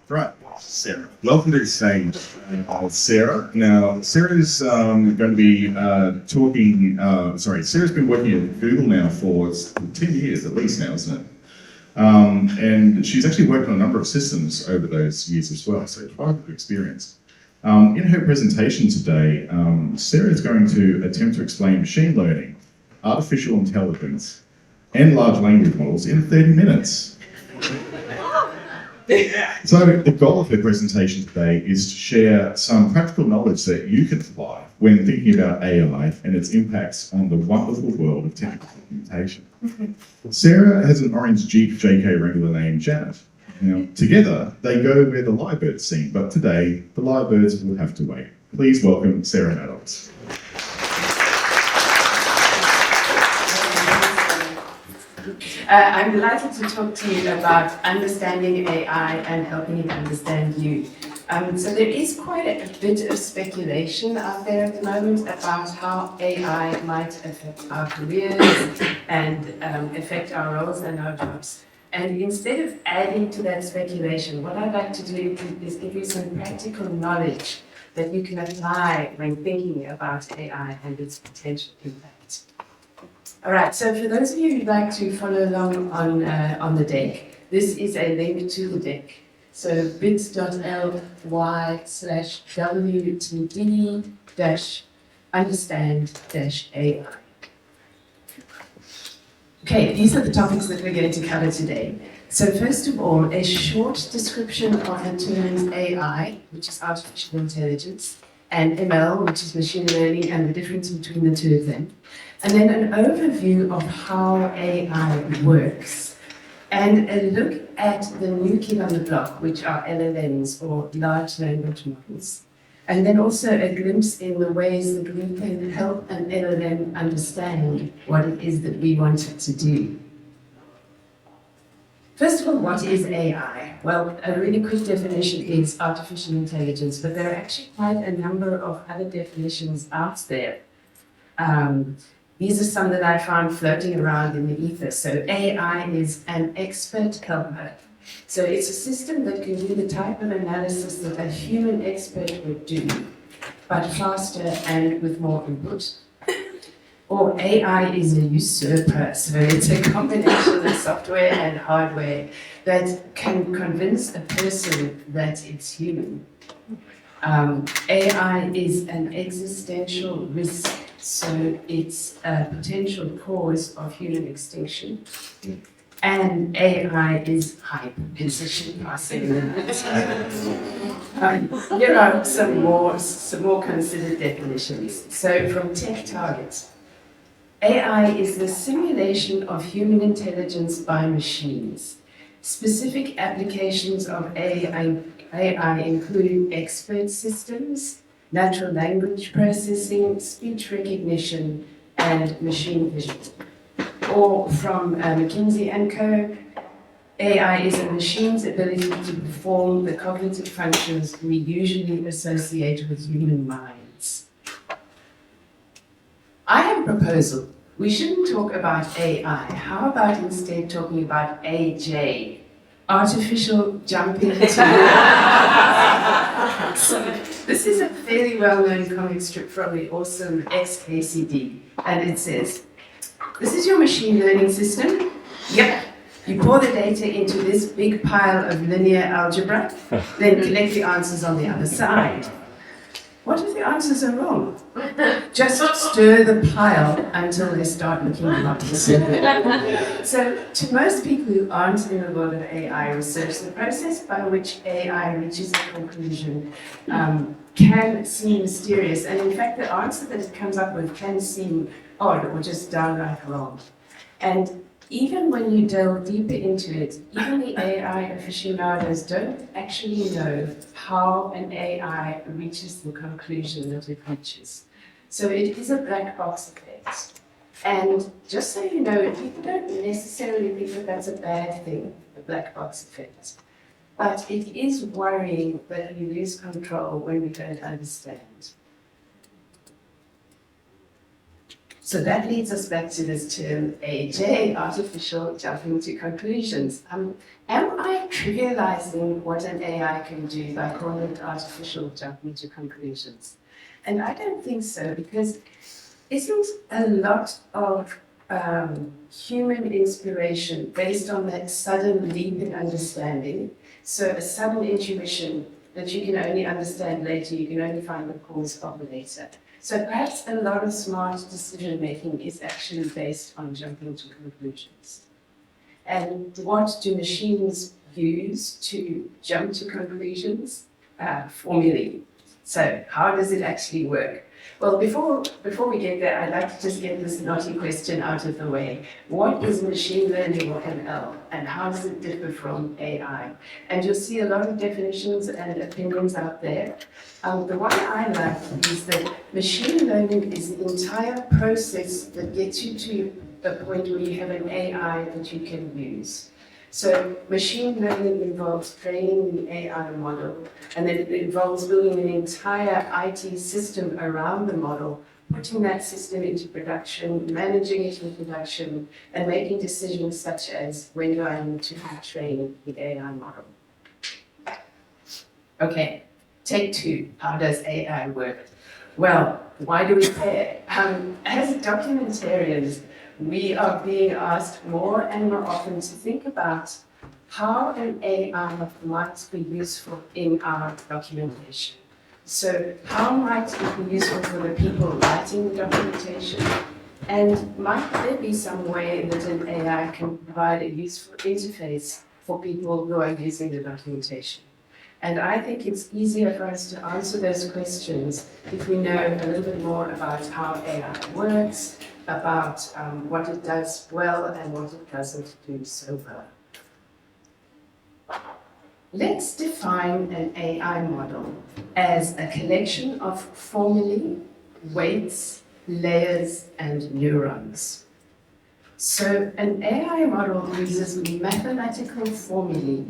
Right, Sarah. Welcome to the stage, Sarah. Now, Sarah's going to be Sarah's been working at Google now for 10 years at least now, isn't it? And she's actually worked on a number of systems over those years as well, so quite a good experience. In her presentation today, Sarah is going to attempt to explain machine learning, artificial intelligence, and large language models in 30 minutes. So the goal of her presentation today is to share some practical knowledge that you can apply when thinking about AI and its impacts on the wonderful world of technical computation. Sarah has an orange Jeep JK Wrangler named Janet. Now, together, they go where the lyrebirds sing, but today, the lyrebirds will have to wait. Please welcome Sarah Maddox. I'm delighted to talk to you about understanding AI and helping it understand you. So there is quite a bit of speculation out there at the moment about how AI might affect our careers and affect our roles and our jobs. And instead of adding to that speculation, what I'd like to do is give you some practical knowledge that you can apply when thinking about AI and its potential impact. All right, so for those of you who'd like to follow along on the deck, this is a link to the deck. So bit.ly/wtd-understand-AI. Okay, these are the topics that we're going to cover today. So first of all, a short description of the terms AI, which is artificial intelligence, and ML, which is machine learning, and the difference between the two of them. And then an overview of how AI works, and a look at the new kid on the block, which are LLMs, or large language models. And then also a glimpse in the ways that we can help an LLM understand what it is that we want it to do. First of all, what is AI? Well, a really quick definition is artificial intelligence, but there are actually quite a number of other definitions out there. These are some that I found floating around in the ether. So AI is an expert helper. So it's a system that can do the type of analysis that a human expert would do, but faster and with more input. Or AI is a usurper, so it's a combination of software and hardware that can convince a person that it's human. AI is an existential risk, so it's a potential cause of human extinction. And AI is hype, position passing. Here are some more considered definitions. So from Tech Targets, AI is the simulation of human intelligence by machines. Specific applications of AI include expert systems, natural language processing, speech recognition, and machine vision. Or from McKinsey & Co., AI is a machine's ability to perform the cognitive functions we usually associate with human minds. I have a proposal. We shouldn't talk about AI. How about instead talking about AJ? Artificial jumping to... So, this is a fairly well-known comic strip from the awesome XKCD. And it says, this is your machine learning system? Yep. You pour the data into this big pile of linear algebra, then collect the answers on the other side. What if the answers are wrong? Just stir the pile until they start looking like this. So, to most people who aren't in the world of AI research, the process by which AI reaches a conclusion can seem mysterious, and in fact, the answer that it comes up with can seem odd or just downright wrong. And even when you delve deeper into it, even the AI aficionados don't actually know how an AI reaches the conclusion that it reaches. So it is a black box effect. And just so you know, people don't necessarily think that that's a bad thing, the black box effect. But it is worrying that we lose control when we don't understand. So that leads us back to this term AJ, artificial jumping to conclusions. Am I trivializing what an AI can do by calling it artificial jumping to conclusions? And I don't think so, because isn't a lot of human inspiration based on that sudden leap in understanding? So a sudden intuition that you can only understand later, you can only find the cause of later. So perhaps a lot of smart decision making is actually based on jumping to conclusions. And what do machines use to jump to conclusions? Formulae. So how does it actually work? Well, before we get there, I'd like to just get this naughty question out of the way. What is machine learning or ML, and how does it differ from AI? And you'll see a lot of definitions and opinions out there. The one I like is that machine learning is the entire process that gets you to a point where you have an AI that you can use. So machine learning involves training the AI model, and then it involves building an entire IT system around the model, putting that system into production, managing it in production, and making decisions such as when do I need to train the AI model. Okay, take two. How does AI work? Well, why do we care? As documentarians, we are being asked more and more often to think about how an AI might be useful in our documentation. So how might it be useful for the people writing the documentation? And might there be some way that an AI can provide a useful interface for people who are using the documentation? And I think it's easier for us to answer those questions if we know a little bit more about how AI works, about what it does well and what it doesn't do so well. Let's define an AI model as a collection of formulae, weights, layers, and neurons. So an AI model uses mathematical formulae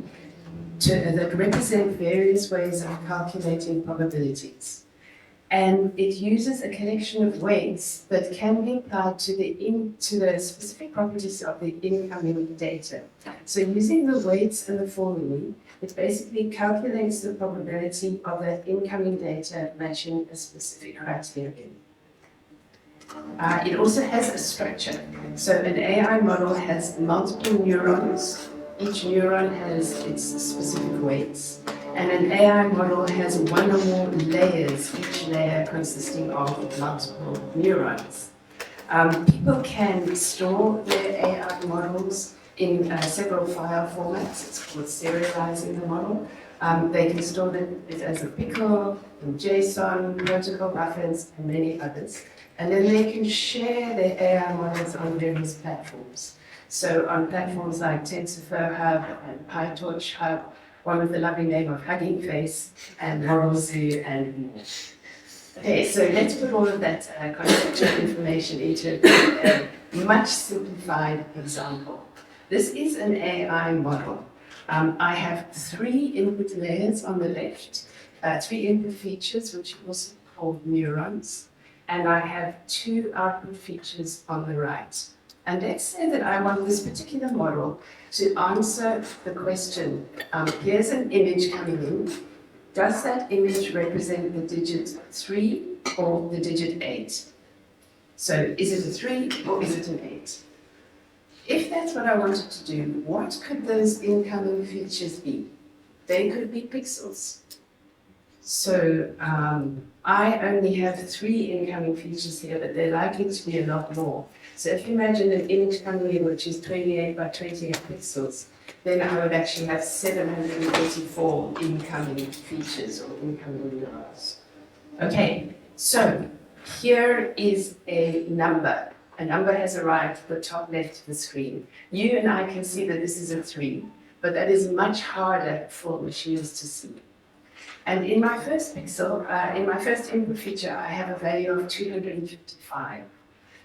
that represent various ways of calculating probabilities. And it uses a collection of weights that can be applied to the specific properties of the incoming data. So using the weights and the formulae, it basically calculates the probability of that incoming data matching a specific criterion. It also has a structure. So an AI model has multiple neurons. Each neuron has its specific weights. And an AI model has one or more layers, each layer consisting of multiple neurons. People can store their AI models in several file formats. It's called serializing the model. They can store it as a pickle, in JSON, protocol buffers, and many others. And then they can share their AI models on various platforms. So on platforms like TensorFlow Hub and PyTorch Hub, one with the lovely name of Hugging Face and Moral Zoo and more. Okay, so let's put all of that conceptual information into a much simplified example. This is an AI model. I have 3 input layers on the left, 3 input features, which are also called neurons, and I have 2 output features on the right. And let's say that I want this particular model to answer the question, here's an image coming in. Does that image represent the digit 3 or the digit 8? So is it a 3 or is it an 8? If that's what I wanted to do, what could those incoming features be? They could be pixels. So I only have 3 incoming features here, but they're likely to be a lot more. So if you imagine an image coming in which is 28 by 28 pixels, then I would actually have 784 incoming features or incoming neurons. Okay, so here is a number. A number has arrived at the top left of the screen. You and I can see that this is a 3, but that is much harder for machines to see. And in my first pixel, in my first input feature, I have a value of 255.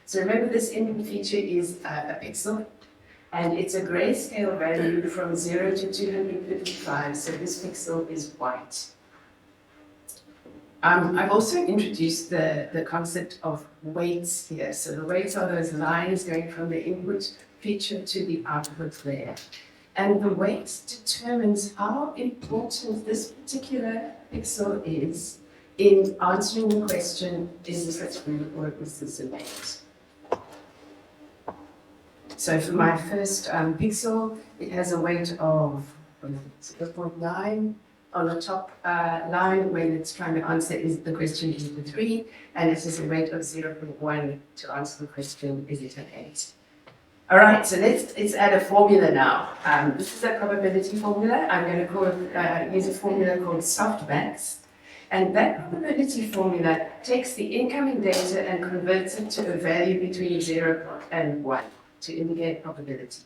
So remember, this input feature is a pixel, and it's a grayscale value from 0 to 255, so this pixel is white. I've also introduced the concept of weights here. So the weights are those lines going from the input feature to the output layer. And the weight determines how important this particular pixel is in answering the question, is this a 3 or is this an 8? So for my first pixel, it has a weight of 0.9 on the top line when it's trying to answer is the question, is it a 3? And it has a weight of 0.1 to answer the question, is it an 8? All right, so let's add a formula now. This is a probability formula. I'm going to use a formula called softmax. And that probability formula takes the incoming data and converts it to a value between 0 and 1 to indicate probability.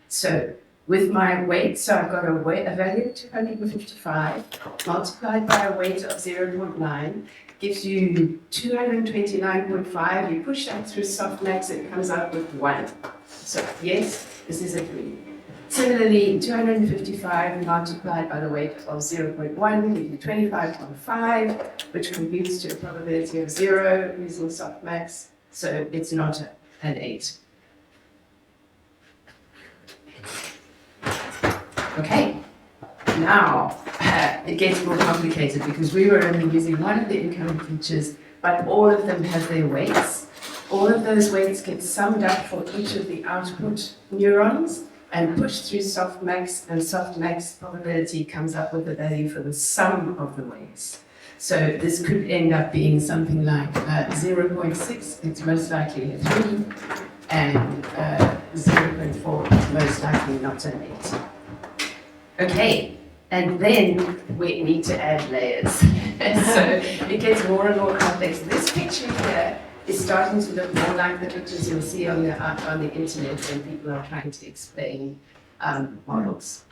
So with my weight, so I've got a value of 255 multiplied by a weight of 0.9 gives you 229.5. You push that through softmax, it comes out with 1. So yes, this is a 3. Similarly, 255 multiplied by the weight of 0.1 gives you 25.5, which computes to a probability of 0 using softmax. So it's not an 8. Okay, now it gets more complicated because we were only using one of the incoming features, but all of them have their weights. All of those weights get summed up for each of the output neurons and pushed through softmax, and softmax probability comes up with a value for the sum of the weights. So this could end up being something like 0.6, it's most likely a 3, and 0.4 is most likely not an 8. Okay, and then we need to add layers. So it gets more and more complex. This picture here is starting to look more like the pictures you'll see on the internet when people are trying to explain models.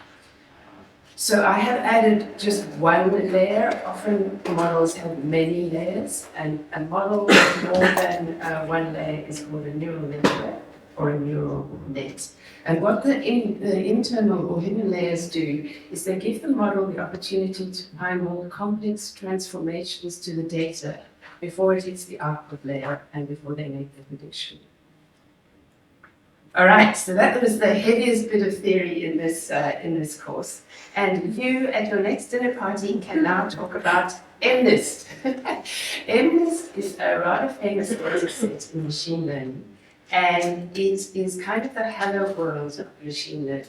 So I have added just one layer. Often models have many layers, and a model with more than one layer is called a neural network or a neural net. And what the internal or hidden layers do is they give the model the opportunity to apply more complex transformations to the data before it hits the output layer and before they make the prediction. All right, so that was the heaviest bit of theory in this course. And you, at your next dinner party, can now talk about MNIST. MNIST is a rather famous data set in machine learning. And it is kind of the hello world of machine learning.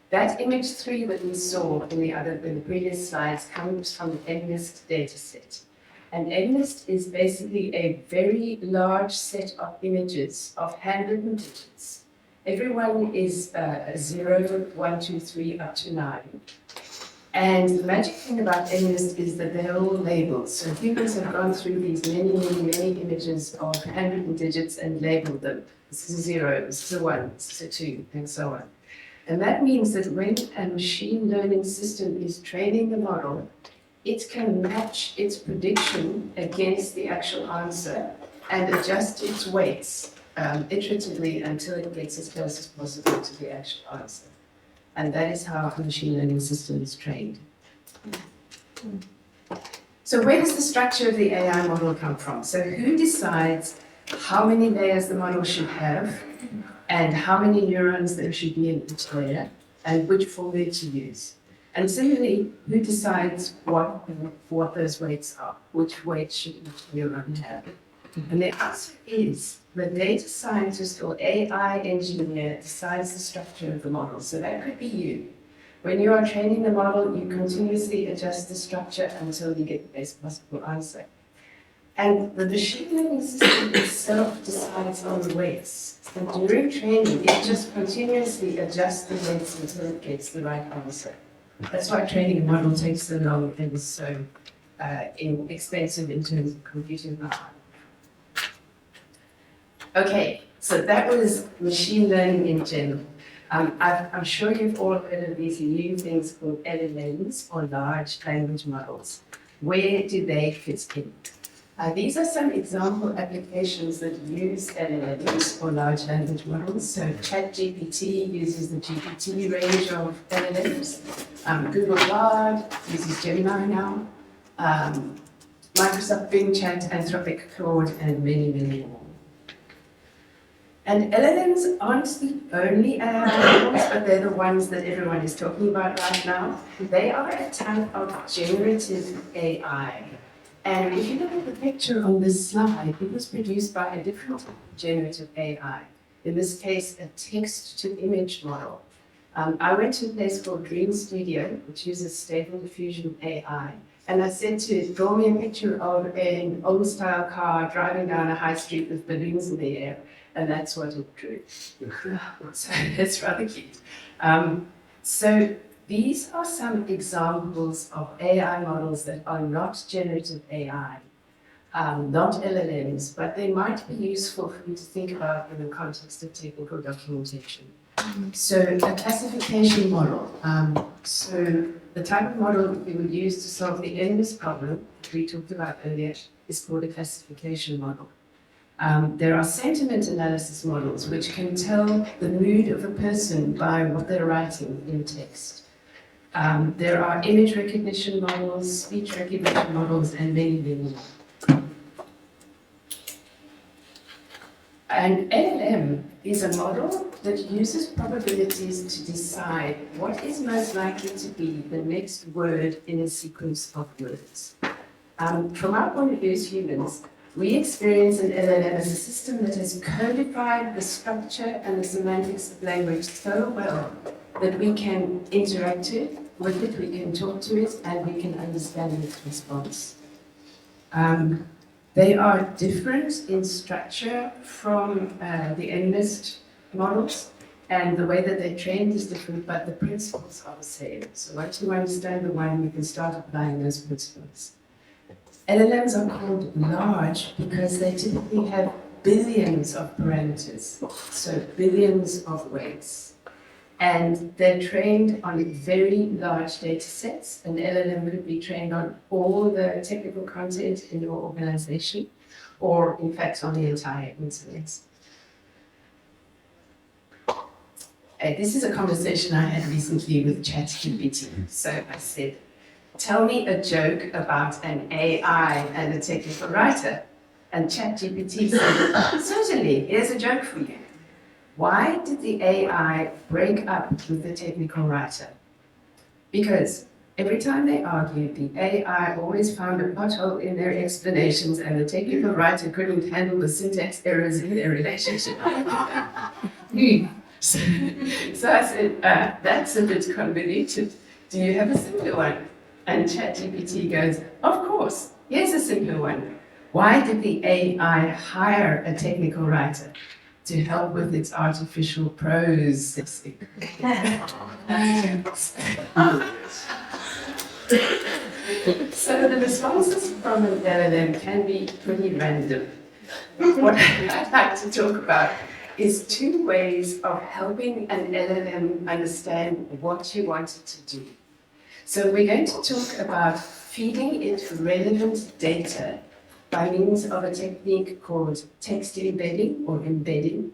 That image 3 that we saw in the previous slides comes from the MNIST dataset. And MNIST is basically a very large set of images of handwritten digits. Every one is 0, 1, 2, 3, up to 9. And the magic thing about MNIST is that they're all labeled. So humans have gone through these many images of handwritten digits and labeled them. This is a 0, this is a 1, this is a 2, and so on. And that means that when a machine learning system is training the model, it can match its prediction against the actual answer and adjust its weights iteratively until it gets as close as possible to the actual answer. And that is how a machine learning system is trained. So where does the structure of the AI model come from? So who decides how many layers the model should have and how many neurons there should be in each layer and which formula to use? And similarly, who decides what those weights are? Which weight should each neuron have? And the answer is the data scientist or AI engineer decides the structure of the model. So that could be you. When you are training the model, you continuously adjust the structure until you get the best possible answer. And the machine learning system itself decides on the weights. So during training, it just continuously adjusts the weights until it gets the right answer. That's why training a model takes so long and is so expensive in terms of computing power. Okay, so that was machine learning in general. I'm sure you've all heard of these new things called LLMs or large language models. Where do they fit in? These are some example applications that use LLMs or large language models. So ChatGPT uses the GPT range of LLMs. Google Bard uses Gemini now. Microsoft Bing Chat, Anthropic Claude, and many, many more. And LLMs aren't the only AI models, but they're the ones that everyone is talking about right now. They are a type of generative AI. And if you look at the picture on this slide, it was produced by a different generative AI. In this case, a text-to-image model. I went to a place called Dream Studio, which uses Stable Diffusion AI, and I said to it, draw me a picture of an old-style car driving down a high street with balloons in the air, and that's what it drew. So it's rather cute. So these are some examples of AI models that are not generative AI, not LLMs, but they might be useful for you to think about in the context of technical documentation. So a classification model. So the type of model that we would use to solve the endless problem that we talked about earlier is called a classification model. There are sentiment analysis models which can tell the mood of a person by what they're writing in text. There are image recognition models, speech recognition models, and many, many more. An LLM is a model that uses probabilities to decide what is most likely to be the next word in a sequence of words. From our point of view as humans, we experience an LLM as a system that has codified the structure and the semantics of language so well that we can interact with it, we can talk to it, and we can understand its response. They are different in structure from the endless models, and the way that they're trained is different, but the principles are the same. So once you understand the one, you can start applying those principles. LLMs are called large because they typically have billions of parameters, so billions of weights. And they're trained on very large data sets. An LLM could be trained on all the technical content in your organization, or in fact on the entire internet. This is a conversation I had recently with ChatGPT. So I said, tell me a joke about an AI and a technical writer. And ChatGPT said, certainly, here's a joke for you. Why did the AI break up with the technical writer? Because every time they argued, the AI always found a pothole in their explanations and the technical writer couldn't handle the syntax errors in their relationship. So I said, that's a bit convoluted. Do you have a simpler one? And ChatGPT goes, of course, here's a simpler one. Why did the AI hire a technical writer? To help with its artificial processing. So the responses from an LLM can be pretty random. What I'd like to talk about is two ways of helping an LLM understand what you want it to do. So we're going to talk about feeding it relevant data by means of a technique called text embedding or embedding,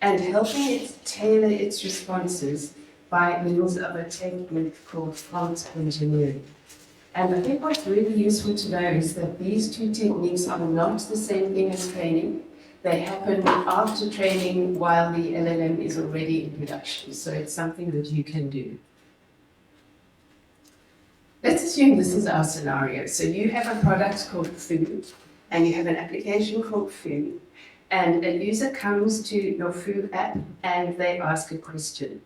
and helping it tailor its responses by means of a technique called prompt engineering. And I think what's really useful to know is that these two techniques are not the same thing as training. They happen after training while the LLM is already in production, so it's something that you can do. Let's assume this is our scenario. So you have a product called food, and you have an application called food, and a user comes to your food app and they ask a question.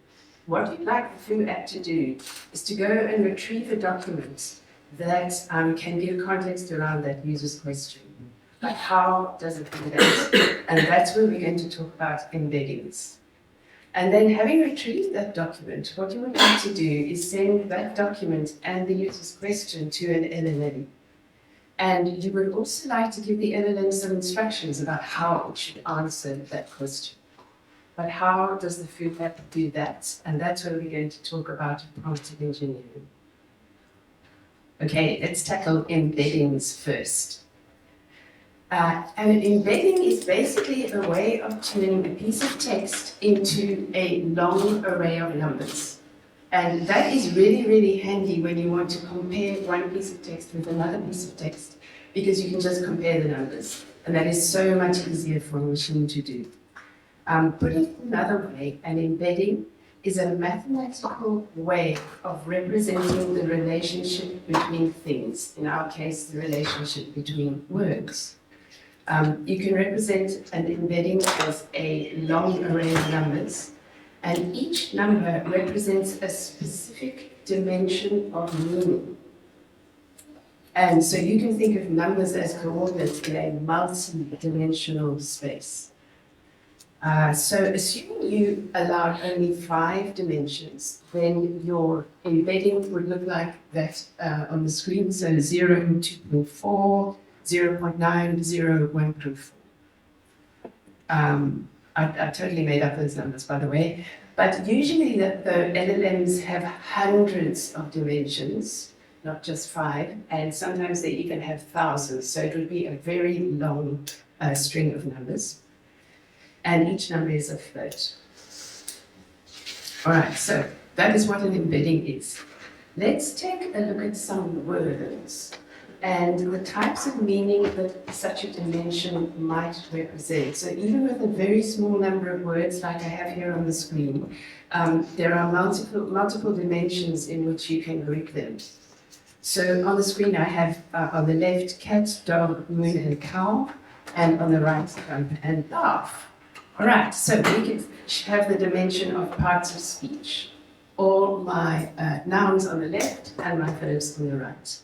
What you'd like the food app to do is to go and retrieve a document that can give context around that user's question. But how does it do that? And that's where we're going to talk about embeddings. And then having retrieved that document, what you would like to do is send that document and the user's question to an LLM. And you would also like to give the LLM some instructions about how it should answer that question. But how does the food app do that? And that's where we're going to talk about prompt engineering. Okay, let's tackle embeddings first. An embedding is basically a way of turning a piece of text into a long array of numbers. And that is really, really handy when you want to compare one piece of text with another piece of text, because you can just compare the numbers. And that is so much easier for a machine to do. Putting it another way, an embedding is a mathematical way of representing the relationship between things. In our case, the relationship between words. You can represent an embedding as a long array of numbers, and each number represents a specific dimension of meaning. And so you can think of numbers as coordinates in a multi-dimensional space. So assuming you allowed only 5 dimensions, then your embedding would look like that on the screen. So 0, 2.4, 0.9, 0, 1.4. I totally made up those numbers, by the way. But usually the LLMs have hundreds of dimensions, not just 5, and sometimes they even have thousands. So it would be a very long string of numbers. And each number is a float. All right, so that is what an embedding is. Let's take a look at some words and the types of meaning that such a dimension might represent. So even with a very small number of words like I have here on the screen, there are multiple dimensions in which you can group them. So on the screen I have on the left cat, dog, moon and cow, and on the right jump and laugh. All right, so we can have the dimension of parts of speech. All my nouns on the left and my verbs on the right.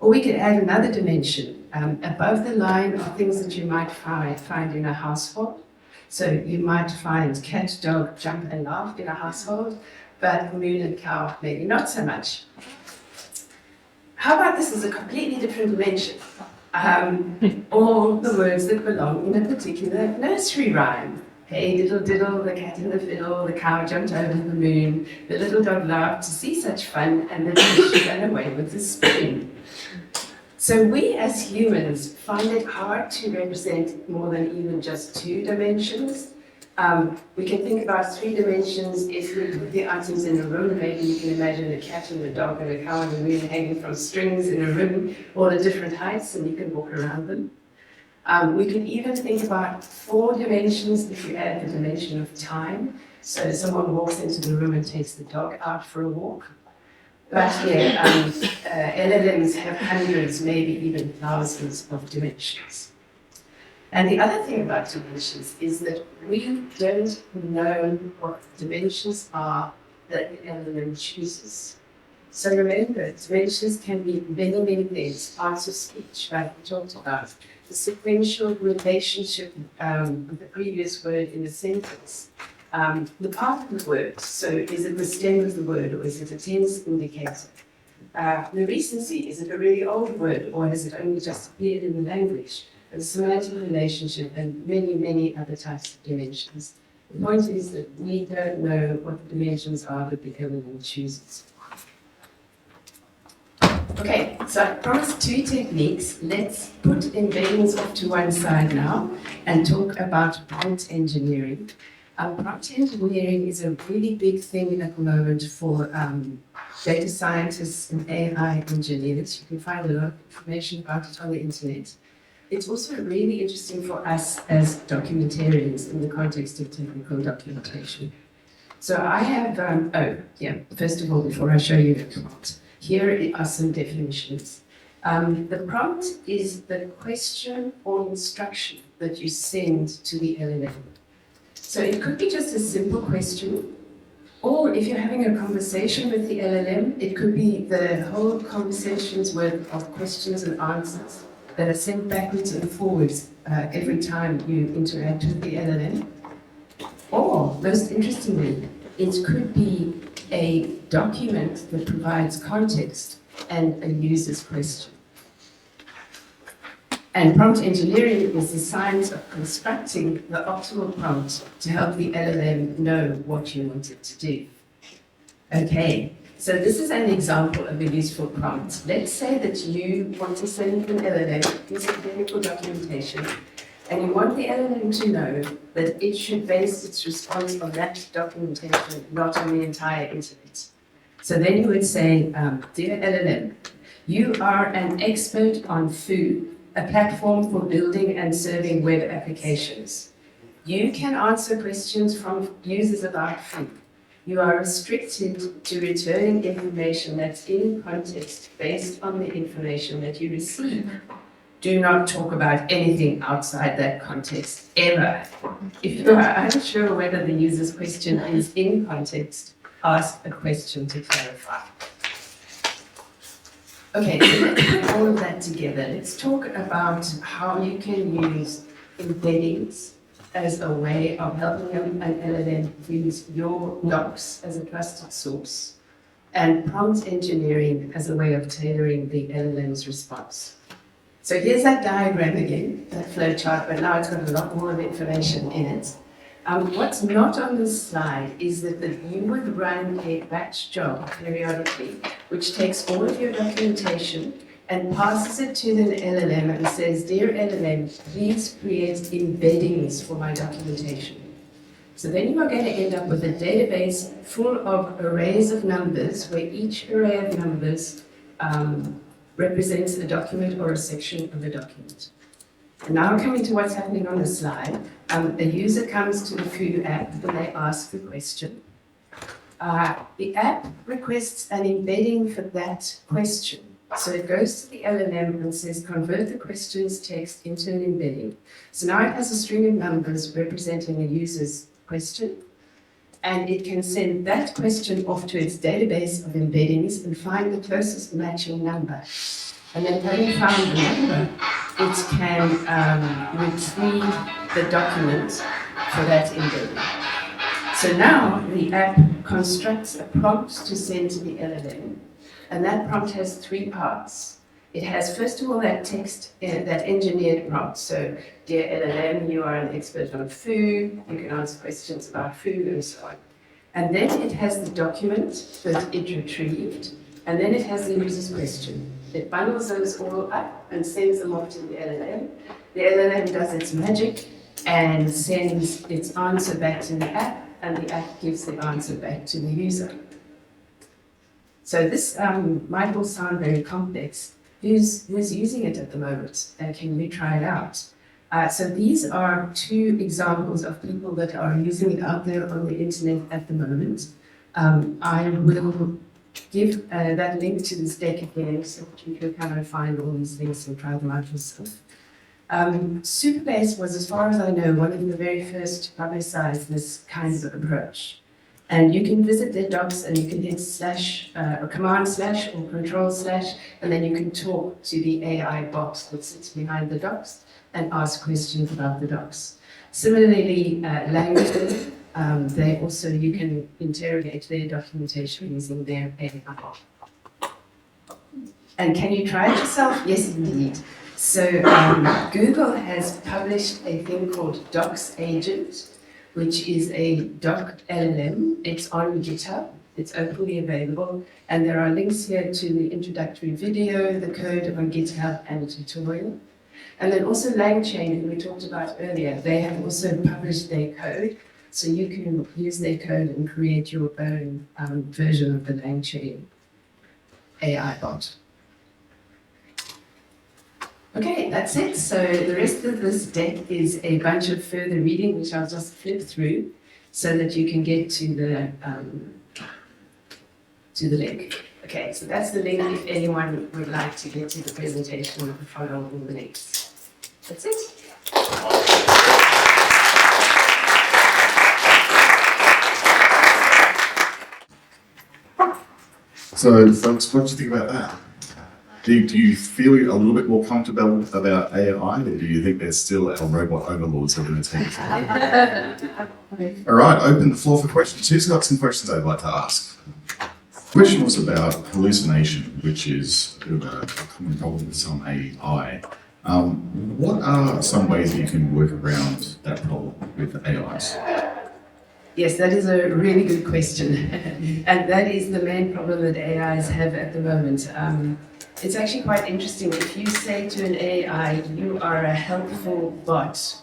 Or we could add another dimension above the line of things that you might find in a household. So you might find cat, dog, jump and laugh in a household, but moon and cow maybe not so much. How about this as a completely different dimension? All the words that belong in a particular nursery rhyme. Hey diddle diddle, the cat in the fiddle, the cow jumped over the moon, the little dog laughed to see such fun, and the fish ran away with the spoon. So we as humans find it hard to represent more than even just 2 dimensions. We can think about 3 dimensions if we put the items in a room. Maybe you can imagine a cat and a dog and a cow and a moon hanging from strings in a room, all at different heights, and you can walk around them. We can even think about 4 dimensions if you add the dimension of time. So someone walks into the room and takes the dog out for a walk. But yeah, LLMs have hundreds, maybe even thousands of dimensions. And the other thing about dimensions is that we don't know what dimensions are that the LLM chooses. So remember, dimensions can be many, many things. Parts of speech, like we talked about. The sequential relationship of the previous word in a sentence. The part of the word, so is it the stem of the word or is it a tense indicator? The recency, is it a really old word or has it only just appeared in the language? The semantic relationship and many, many other types of dimensions. The point is that we don't know what the dimensions are that the LLM chooses. Okay, so I promised 2 techniques. Let's put embeddings off to one side now and talk about prompt engineering. Prompt engineering is a really big thing at the moment for data scientists and AI engineers. You can find a lot of information about it on the internet. It's also really interesting for us as documentarians in the context of technical documentation. So I have, first of all, before I show you the prompt, here are some definitions. The prompt is the question or instruction that you send to the LLM. So it could be just a simple question, or if you're having a conversation with the LLM, it could be the whole conversation's worth of questions and answers that are sent backwards and forwards every time you interact with the LLM. Or, most interestingly, it could be a document that provides context and a user's question. And prompt engineering is the science of constructing the optimal prompt to help the LLM know what you want it to do. Okay, so this is an example of a useful prompt. Let's say that you want to send an LLM piece of technical documentation, and you want the LLM to know that it should base its response on that documentation, not on the entire internet. So then you would say, dear LLM, you are an expert on food, a platform for building and serving web applications. You can answer questions from users about food. You are restricted to returning information that's in context based on the information that you receive. Do not talk about anything outside that context, ever. If you are unsure whether the user's question is in context, ask a question to clarify. Okay, so let's put all of that together. Let's talk about how you can use embeddings as a way of helping an LLM use your docs as a trusted source, and prompt engineering as a way of tailoring the LLM's response. So here's that diagram again, that flow chart, but now it's got a lot more of information in it. What's not on this slide is that you would run a batch job periodically, which takes all of your documentation and passes it to the LLM and says, dear LLM, please create embeddings for my documentation. So then you are going to end up with a database full of arrays of numbers, where each array of numbers represents a document or a section of a document. And now coming to what's happening on the slide, a user comes to the food app and they ask a question. The app requests an embedding for that question. So it goes to the LLM and says, convert the question's text into an embedding. So now it has a string of numbers representing a user's question, and it can send that question off to its database of embeddings and find the closest matching number. And then having found the number, it can retrieve the document for that embedding. So now the app constructs a prompt to send to the LLM, and that prompt has three parts. It has, first of all, that text, that engineered prompt. So, dear LLM, you are an expert on food, you can answer questions about food and so on. And then it has the document that it retrieved, and then it has the user's question. It bundles those all up and sends them off to the LLM. The LLM does its magic and sends its answer back to the app, and the app gives the answer back to the user. So this might all sound very complex. Who's using it at the moment? Can we try it out? So these are two examples of people that are using it out there on the internet at the moment. I will give that link to this deck again so that you can kind of find all these things and try them out yourself. Superbase was, as far as I know, one of the very first to publicize this kind of approach. And you can visit their docs and you can hit / or command / or control / and then you can talk to the AI box that sits behind the docs and ask questions about the docs. Similarly, Langton, you can interrogate their documentation using their AI. And can you try it yourself? Yes, indeed. So Google has published a thing called Docs Agent, which is a doc LLM. It's on GitHub, it's openly available, and there are links here to the introductory video, the code on GitHub, and a tutorial. And then also LangChain, who we talked about earlier, they have also published their code, so you can use their code and create your own version of the LangChain AI bot. Okay, that's it. So the rest of this deck is a bunch of further reading, which I'll just flip through so that you can get to the link. Okay, so that's the link if anyone would like to get to the presentation or follow all the links. That's it. So, folks, what do you think about that? Do you feel a little bit more comfortable about AI, or do you think there's still our robot overlords that are going to take it? All right, open the floor for questions. Who's got some questions they'd like to ask? The question was about hallucination, which is a common problem with some AI. What are some ways that you can work around that problem with AIs? Yes, that is a really good question. And that is the main problem that AIs have at the moment. It's actually quite interesting. If you say to an AI, you are a helpful bot,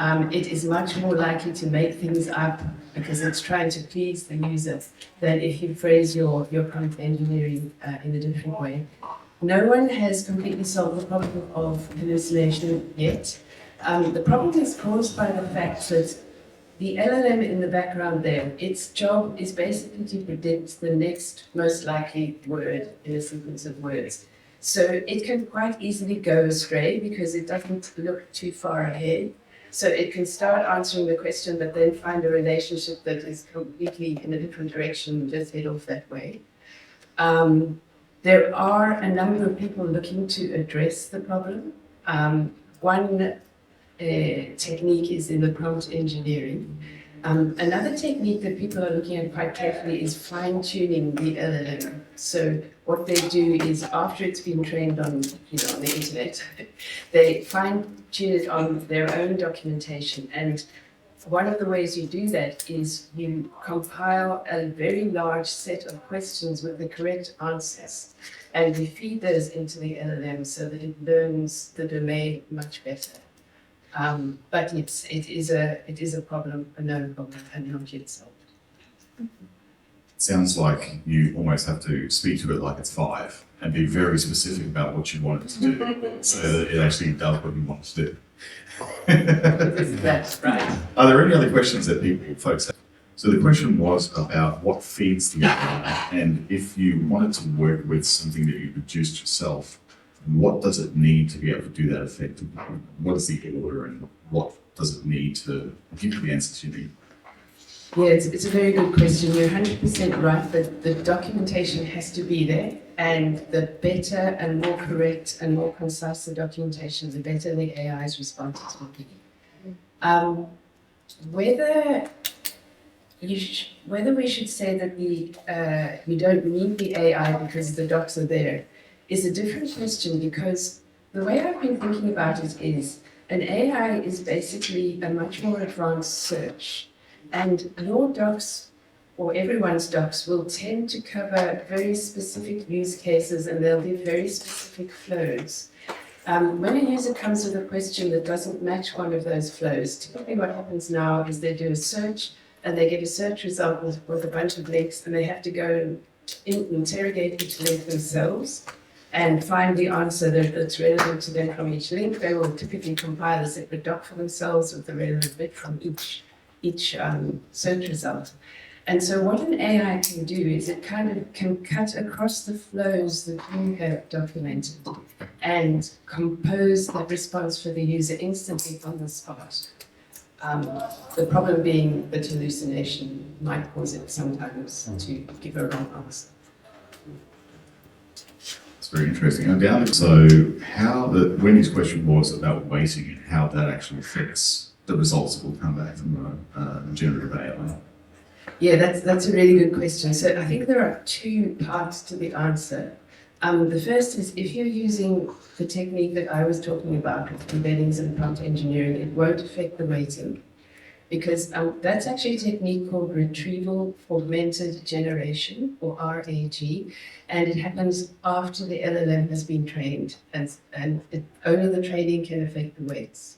It is much more likely to make things up because it's trying to please the user than if you phrase your prompt engineering in a different way. No one has completely solved the problem of hallucination yet. The problem is caused by the fact that the LLM in the background there, its job is basically to predict the next most likely word in a sequence of words. So it can quite easily go astray because it doesn't look too far ahead. So it can start answering the question, but then find a relationship that is completely in a different direction, just head off that way. There are a number of people looking to address the problem. One technique is in the prompt engineering. Another technique that people are looking at quite carefully is fine-tuning the LLM. So what they do is after it's been trained on, on the internet, they fine-tune it on their own documentation. And one of the ways you do that is you compile a very large set of questions with the correct answers, and you feed those into the LLM so that it learns the domain much better. But it is a problem, a known problem, and not yet solved. Sounds like you almost have to speak to it like it's 5 and be very specific about what you want it to do so that it actually does what you want it to do. That's right. Are there any other questions that folks have? So the question was about what feeds the AI, and if you wanted to work with something that you produced yourself, what does it need to be able to do that effectively? What is the order, and what does it need to give you the answers you need? Yeah, it's a very good question. You're 100% right that the documentation has to be there, and the better and more correct and more concise the documentation, the better the AI's responses will be. Whether we should say that you don't need the AI because the docs are there is a different question, because the way I've been thinking about it is an AI is basically a much more advanced search. And your docs, or everyone's docs, will tend to cover very specific use cases, and they'll give very specific flows. When a user comes with a question that doesn't match one of those flows, typically what happens now is they do a search, and they get a search result with a bunch of links, and they have to go and interrogate each link themselves and find the answer that's relevant to them from each link. They will typically compile a separate doc for themselves with the relevant bit from each search result. And so what an AI can do is it kind of can cut across the flows that you have documented and compose the response for the user instantly on the spot. The problem being that hallucination might cause it sometimes to give a wrong answer. It's very interesting. So Wendy's question was about weighting and how that actually affects the results that will come back from generative AI. Yeah, that's a really good question. So I think there are 2 parts to the answer. The first is if you're using the technique that I was talking about with embeddings and prompt engineering, it won't affect the weighting, because that's actually a technique called retrieval augmented generation, or RAG, and it happens after the LLM has been trained, and only the training can affect the weights.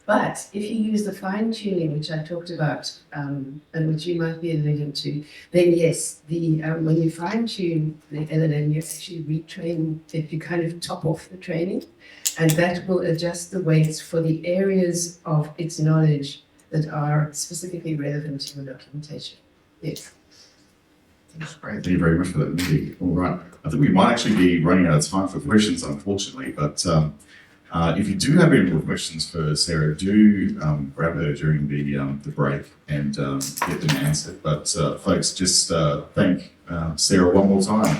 But if you use the fine-tuning, which I talked about, and which you might be alluding to, then yes, when you fine-tune the LLM, you actually retrain it, you kind of top off the training, and that will adjust the weights for the areas of its knowledge that are specifically relevant to your documentation. Yes. That's great. Thank you very much for that, Mindy. All right. I think we might actually be running out of time for questions, unfortunately, but if you do have any more questions for Sarah, do grab her during the break and get them answered. But folks, just thank Sarah one more time.